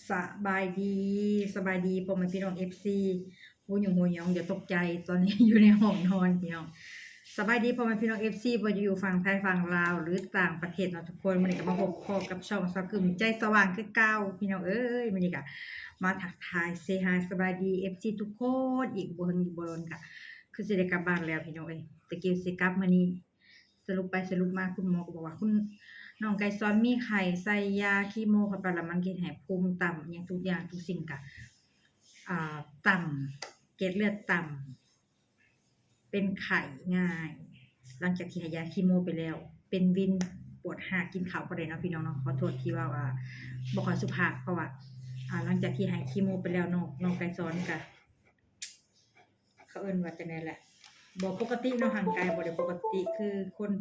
สบายดีสบายดีพ่อแม่พี่น้อง FC หูหยุ่งหูหยองอย่าตกใจตอนนี้ อยู่ในห้องนอนพี่น้องสบายดีพ่อแม่พี่น้อง FC บ่ว่าจะอยู่ฝั่งไทยฝั่งลาวหรือต่างประเทศเนาะทุกคนมื้อนี้ก็มาพบพ่อกับช่องสาวกึมใจสว่างคือเก่าพี่น้องเอ้ยมื้อนี้ก็มาทักทายเซฮายสบายดี FC ทุกคนอีกบ่เฮิงอีกบ่โดนก็คือสิได้กลับบ้านแล้วพี่น้องเอ้ยตะกี้สิกลับมื้อนี้สรุปไปสรุปมาคุณหมอก็บอกว่าคุณ น้องไก่ซ้อนมีไข่ใส่ยาคีโมเข้าไปแล้วมันเฮ็ดให้ภูมิต่ำหยังทุกอย่างทุกสิ่งก็ต่ำเกล็ดเลือดต่ำเป็นไข้ง่าย หลังจากที่ให้ยาคีโมไปแล้ว เป็นวินปวดหากกินข้าวบ่ได้เนาะพี่น้องเนาะขอโทษที่ว่าบ่ค่อยสุภาพเพราะว่าหลังจากที่ให้คีโมไปแล้วน้องไก่ซ้อนก็เขาเอิ้นว่าจังได๋แหละบ่ปกติเนาะร่างกายบ่ได้ปกติคือคน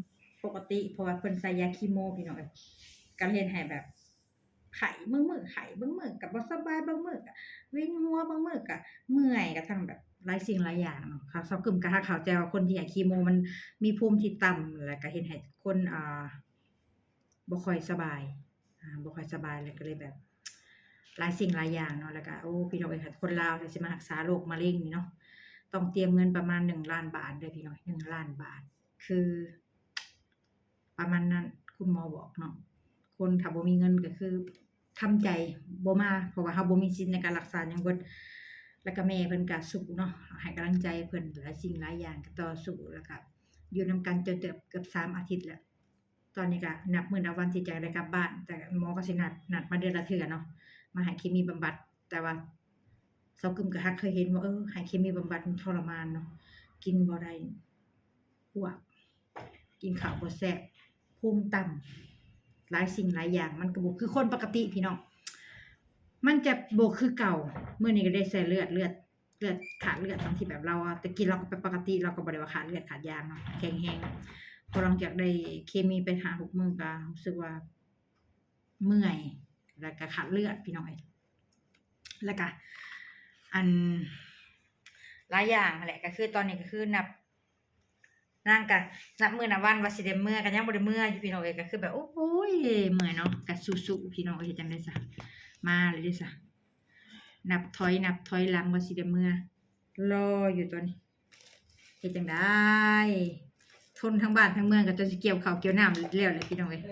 ปกติเพราะว่าเพิ่นใส่ยาคีโมพี่น้องเอ้ยก็เฮ็ดให้แบบไข้บางมื้อไข้บางมื้อก็บ่สบายบางมื้อก็วิงหัวบางมื้อก็เมื่อยก็ทั้งแบบหลายสิ่งหลายอย่างเนาะค่ะเซากึมก็ถ้าเข้าใจว่าคนที่ให้คีโมมันมีภูมิที่ต่ำแล้วก็เฮ็ดให้คนบ่ค่อยสบายบ่ค่อยสบายแล้วก็เลยแบบหลายสิ่งหลายอย่างเนาะแล้วก็โอ้พี่น้องเอ้ยค่ะคนลาวที่สิมารักษาโรคมะเร็งนี่เนาะต้องเตรียมเงินประมาณ1ล้านบาทเด้อพี่น้อง1ล้านบาทคือประมาณนั้นคุณหมอบอกเนาะคนถ้าบ่มีเงินก็คือทำใจบ่มาเพราะว่าเฮาบ่มีสิทธิ์ในการรักษาหยังเบิดแล้วก็แม่เพิ่นก็สู้เนาะให้กำลังใจเพิ่นหลายสิ่งหลายอย่างก็ต่อสู้แล้วก็อยู่นำกันจนเกือบ3อาทิตย์แล้วตอนนี้ก็นับมื้อนับวันที่จะได้กลับบ้านแต่หมอก็สินัดมาเดือนละเทื่อเนาะมาให้เคมีบำบัดแต่ว่าเซากึมก็เคยเห็นว่าให้เคมีบำบัดมันทรมานเนาะกินบ่ได้อ้วกกินข้าวบ่แซ่บภูมิต่ำหลายสิ่งหลายอย่างมันก็บ่คือคนปกติพี่น้องมันจะบ่คือเก่ามื้อนี้ก็ได้ใส่เลือดขาดเลือดบางทีแบบเราแต่กี้เราก็ปกติเราก็บ่ได้ว่าขาดเลือดขาดยาเนาะแข็งแรงพอหลังจากได้เคมีไป5-6มื้อก็รู้สึกว่าเมื่อยแล้วก็ขาดเลือดพี่น้องเอ้ยแล้วก็อันหลายอย่างนั่นแหละก็คือตอนนี้ก็คือนับมื้อนับวันว่าสิได้มื้อก็ยังบ่ได้มื้ออยู่พี่น้องเอ้ยก็คือแบบโอ้โฮเมื่อยเนาะก็สู้ๆพี่น้องเอ้ยเฮ็ดจังได๋ซะมาเลยเด้อซะนับถอยหลังว่าสิได้มื้อรออยู่ตอนนี้เฮ็ดจังได๋ทนทั้งบ้านทั้งเมืองก็จนสิเกี่ยวข้าวเกี่ยวน้ำแล้วแหละพี่น้องเอ้ย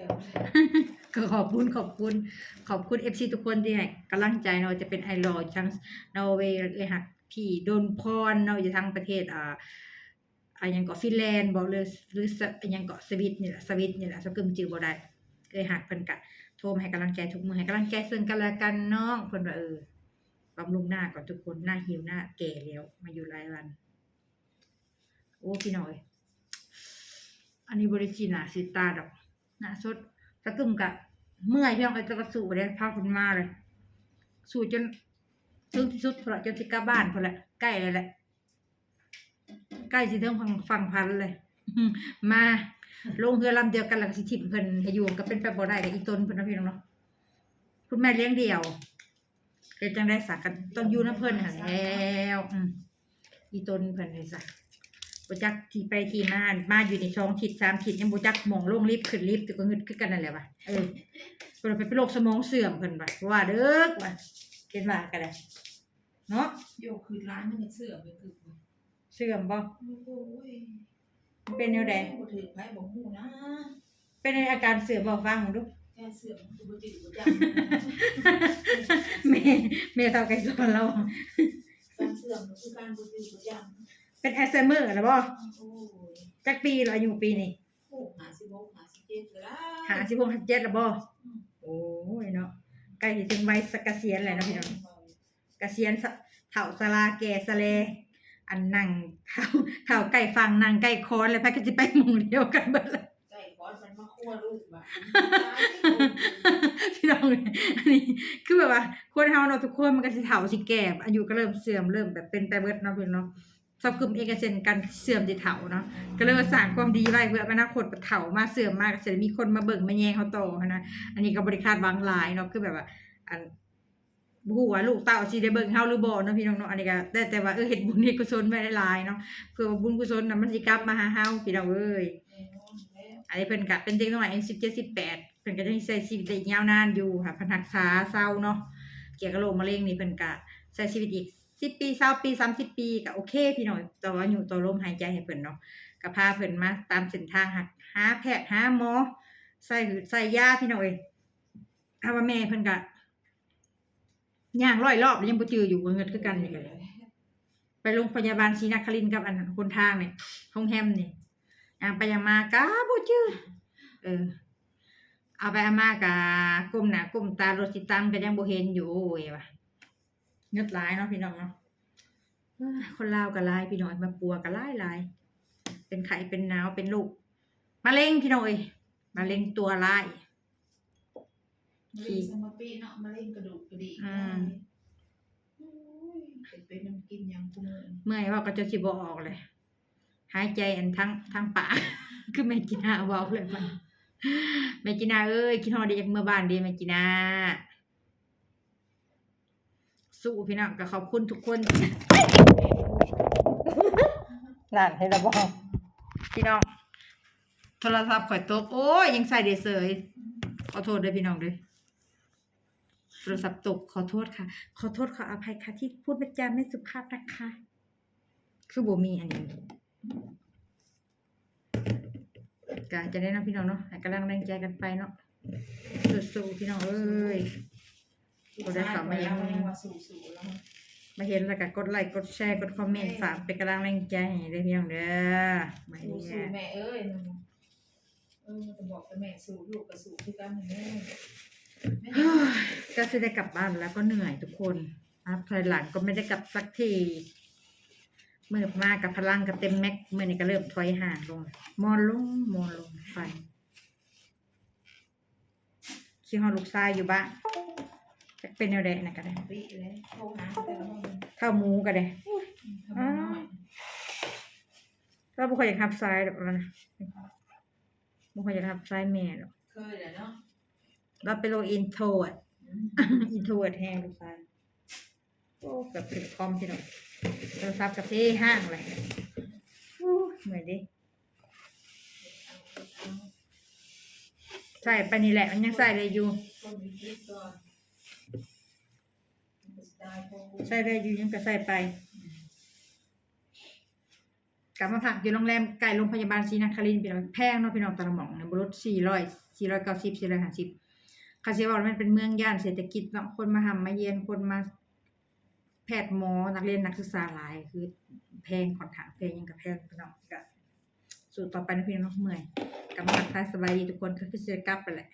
ก็ขอบคุณ FC ทุกคนที่ให้กำลังใจเนาะจะเป็นไอรอว์ทั้งนอร์เวย์เอ้ยฮักพี่ดนพรเนาะอยู่ทั้งประเทศหยังเกาะฟินแลนด์บ่หรือหยังเกาะสวิตนี่แหละสกึมชื่อบ่ได้เอ้ยฮักเพิ่นก็โทรมาให้กำลังใจทุกมื้อให้กำลังใจซึ่งกันและกันเนาะเพิ่นว่าบำรุงหน้าก่อนทุกคนหน้าเหี่ยวหน้าแก่แล้วมาอยู่หลายวันโอ้พี่น้องเอ้ยอันนี้บ่ได้สิหน้าสิตาดอกหน้าสดสกึมก็เมื่อยพี่น้องเอ้ยจะก็สู้บ่ได้พาเพิ่นมาเลยสู้จนถึงที่สุดพุ่นล่ะจนสิกลับบ้านพุ่นแหละใกล้แล้วแหละใกล้สิถึงฝั่งพันเลย มาลงเรือลำเดียวกันแล้วก็สิทิ่มเพิ่นให้อยู่ก็เป็นไปบ่ได้ก็อีตนเพิ่นเนาะพี่น้องเนาะคุณแม่เลี้ยงเดี่ยวเฮ็ดจังได๋ซะก็ต้องอยู่นำเพิ่นหั่นแล้วอีตนเพิ่นนี่ซะบ่จักที่ไปที่มาอยู่นี่2ทิศ3ทิศยังบ่จักหม้องลงลิฟต์ขึ้นลิฟต์ก็งึดคือกันนั่นแหละว่ะเพิ่นเป็นโรคสมองเสื่อมเพิ่นว่าเด้อว่าเห็นว่าก็ได้เนาะโยกคือร้านมันเสื่อมไปคือ เสื่อมบ่โอ้ยเป็นแนวใดบ่ถือไผบ่ฮู้นะเป็นอาการเสื่อมบ่ฟังดู แค่เสื่อมคือบ่จืดบ่จำแม่เฒ่าไก่สอนเราการเสื่อมคือการบ่จืดบ่จเป็นอัลไซเมอร์แล้วบ่โอ้ยจักปีแล้วอายุปีนี้โอ้56 57แล้ว56 57แล้วบ่โอ้ยเนาะใกล้สิถึงวัยเกษียณแล้วเนาะพี่น้องเกษียณเฒ่าชราแก่ชะแลอันนั่งเฒ่าใกล้ฟังนั่งใกล้คอนแล้วไผก็สิไปหมู่เดียวกันเบิดล่ะใส่คอนมันมาคั่วลูกบัดพี่น้องอันนี้คือแบบว่าคนเฮาเนาะทุกคนมันก็สิเฒ่าสิแก่อายุก็เริ่มเสื่อมเริ่มแบบเป็นไปเบิดเนาะพี่เนาะซอบกึมเอกเซนกันเสื่อมสิเฒ่าเนาะก็เลยว่าสร้างความดีไว้เพื่ออนาคตเฒ่ามาเสื่อมมาก็สิได้มีคนมาเบิ่งมาแยงเฮาต่อหั้นนะอันนี้ก็บ่ได้คาดหวังหลายเนาะคือแบบว่าอันบ่ฮู้ว่าลูกเต้าสิได้เบิ่งเฮาหรือบ่เนาะพี่น้องเนาะอันนี้ก็แต่ว่าเฮ็ดบุญเฮ็ดกุศลไว้หลายๆเนาะเพื่อว่าบุญกุศลน่ะมันสิกลับมาหาเฮาพี่น้องเอ้ยอันนี้เพิ่นก็เป็นเด็กน้อยอายุ17 18เพิ่นก็จะใช้ชีวิตได้ยาวนานอยู่ค่ะเพิ่นรักษาเซาเนาะ เกี่ยวกับโรคมะเร็งนี่เพิ่นก็ใช้ชีวิตอีก10ปี20ปี30ปีก็โอเคพี่น้องต่ออายุต่อลมหายใจให้เพิ่นเนาะก็พาเพิ่นมาตามเส้นทางหาแพทย์หาหมอใส่ยาพี่น้องเอ้ยถ้าว่าแม่เพิ่นก็ย่าง100 รอบแล้วยังบ่จืออยู่ว่าเงิดคือกันนี่ก็เลยไปโรงพยาบาลศรีนครินทร์กับอันคนทางนี่โรงแรมนี่ย่างไปย่างมาก็บ่จือเอาไปเอามาก็ก้มหน้าก้มตารถสิตามก็ยังบ่เห็นอยู่โอ้ยว่ะเงิดหลายเนาะพี่น้องเนาะคนลาวก็หลายพี่น้องมาปัวก็หลายเป็นไข้เป็นหนาวเป็นโรคมะเร็งพี่น้องเอ้ยมะเร็งตัวร้าย มะเร็งสมปีเนาะมะเร็งกระดูกกระดิกเป็นน้ำกินยังกูเมื่อยว่าก็จะสิบ่ออกเลยหายใจอันทั้งปาก คือแม่จีน่าเว้าเลยมันแม่จีน่าเอ้ยคิดฮอดได้จากเมื่อบ้านเด้แม่จีน่าสู้พี่น้องก็ขอบคุณทุกคนนั่นให้ระบอกพี่น้องโทรศัพท์ข่อยตกโอ้ยยังใส่ได้เสยขอโทษด้วยพี่น้องด้วยโทรศัพท์ตกขอโทษค่ะขอโทษขออภัยค่ะที่พูดประจาไม่สุภาพนะคะคือบ่มีอันนี้ก็จะได้นะพี่น้องเนาะให้กำลังแรงใจกันไปเนาะสู้ๆพี่น้องเอ้ยบ่ได้เข้ามายังมาเห็นแล้วก็กดไลค์กดแชร์กดคอมเมนต์ฝากเป็นกำลังแรงใจให้ด้วยพี่น้องเด้อไม่ได้ สู้แม่เอ้ยจะบอกกับแม่สู้ลูกก็สู้คือกันแม่ก็คือได้กลับบ้านแล้วก็เหนื่อยทุกคนนับถอยหลังก็ไม่ได้กลับสักทีมือมากกับพลังกับเต็มแม็กเมื่อนี้ก็เริ่มถอยห่างลงมอนลงไฟขี้ฮอลูกชายอยู่บ้านจะเป็นแนวใดนะก็ได้ ปีเลยโทรหาแต่ละคน ข้าวหมูก็ได้ ทำน้อย เราบ่ค่อยอยากทับซ้ายดอกแล้วนะบ่ค่อยอยากทับซ้ายแม่ดอก เคยเลยเนาะ เราเป็นโรคอินโทรดอินโทรดแห้งลูกชายโอ้กับเป็นคอมพี่น้องโทรศัพท์กับเท่ห้างเลยเหมือนดิใส่ไปนี่แหละมันยังใส่เลยอยู่ใส่ได้อยู่ยังก็ใส่ไปกลับมาพักอยู่โรงแรมใกล้โรงพยาบาลศรีนครินทร์พี่น้องแพงเนาะพี่น้องตะละหม่องเนี่ยบ่ลด490 450เขาสิว่ามันเป็นเมืองย่านเศรษฐกิจเนาะคนมาหำมาเยียนคนมาแพทย์หมอนักเรียนนักศึกษาหลายคือแพงค่อนข้างแพงยังก็แพงพี่น้องก็สู่ต่อไปนะพี่น้องเมื่อยกลับมาทักทายสบายดีทุกคนก็คือสิกลับไปแหละ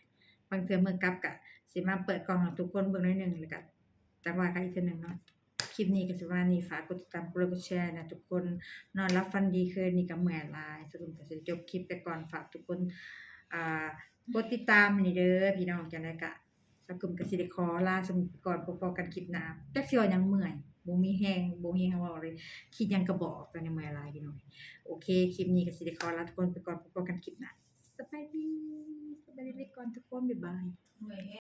บางเทื่อเมื่อกลับก็สิมาเปิดกล่องให้ทุกคนเบิ่งหน่อยนึงแล้วก็จังว่ากันอีกเทื่อนึงเนาะคลิปนี้ก็สิว่านี่ฝากกดติดตามกดไลค์กดแชร์นะทุกคนนอนรับฝันดีคืนนี้ก็เมื่อยหลายสรุปก็สิจบคลิปไปก่อนฝากทุกคนกดติดตามนี่เด้อพี่น้องจังได๋ก็สักกลุ่มก็สิได้ขอลาสมุดก่อนพบกันคลิปหน้าจักสิว่าหยังเมื่อยบ่มีแฮงเว้าเลยคิดหยังก็บอกตอนนี้เมื่อยหลายพี่น้องโอเคคลิปนี้ก็สิได้ขอลาทุกคนไปก่อนพบกันคลิปหน้าสบายดีไปก่อนทุกคนบ๊ายบาย